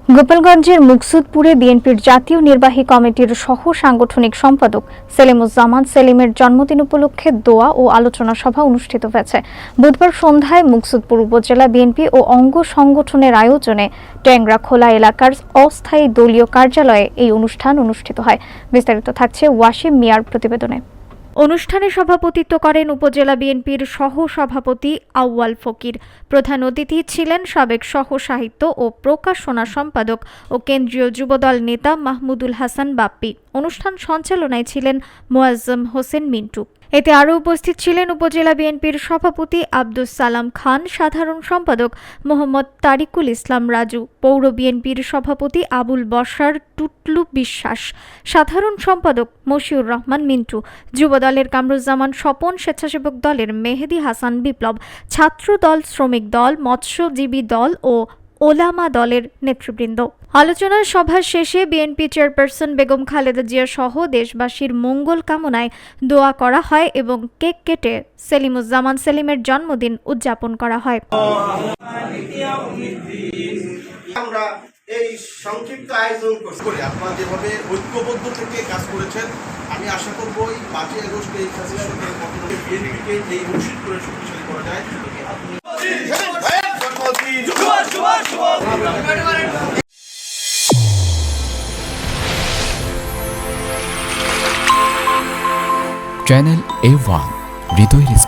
গোপালগঞ্জের মুকসুদপুরে বিএনপির জাতীয় নির্বাহী কমিটির সহ সাংগঠনিক সম্পাদক সেলিমুজ্জামান সেলিমের জন্মদিন উপলক্ষে দোয়া ও আলোচনা সভা অনুষ্ঠিত হয়েছে। বুধবার সন্ধ্যায় মুকসুদপুর উপজেলা বিএনপি ও অঙ্গ সংগঠনের আয়োজনে ট্যাংরা খোলা এলাকার অস্থায়ী দলীয় কার্যালয়ে এই অনুষ্ঠান অনুষ্ঠিত হয়। বিস্তারিত থাকছে ওয়াসিম মিয়ার প্রতিবেদনে। অনুষ্ঠানে সভাপতিত্ব করেন উপজেলা বিএনপির সহ সভাপতি আউয়াল ফকির। প্রধান অতিথি ছিলেন সাবেক সহ সাহিত্য ও প্রকাশনা সম্পাদক ও কেন্দ্রীয় যুবদল নেতা মাহমুদুল হাসান বাপ্পি। অনুষ্ঠান সঞ্চালনায় ছিলেন মোয়াজ্জম হোসেন মিন্টু। এতে আরও উপস্থিত ছিলেন উপজেলা বিএনপির সভাপতি আব্দুস সালাম খান, সাধারণ সম্পাদক মোহাম্মদ তারিকুল ইসলাম রাজু, পৌর বিএনপির সভাপতি আবুল বশার টুটলু বিশ্বাস, সাধারণ সম্পাদক মশিউর রহমান মিন্টু, যুবদলের কামরুজ্জামান স্বপন, স্বেচ্ছাসেবক দলের মেহেদি হাসান বিপ্লব, ছাত্র দল, শ্রমিক দল, মৎস্যজীবী দল ও ওলামা দলের নেতৃবৃন্দ। আলোচনা সভা শেষে বিএনপি চেয়ারপারসন বেগম খালেদা জিয়া সহ দেশবাসীর মঙ্গল কামনায় দোয়া করা হয় এবং কেক কেটে সেলিমুজ্জামান সেলিমের জন্মদিন উদযাপন করা হয়। আমরা এই সংক্ষিপ্ত আয়োজন করে আপনারা যেভাবে ঐক্যবদ্ধ থেকে কাজ করেছেন, আমি আশা করব এই 5ই আগস্ট এই বিএনপিকে এই ঘোষিত করে শক্তিশালী করা যায়। চ্যানেল A1 হৃদয়ের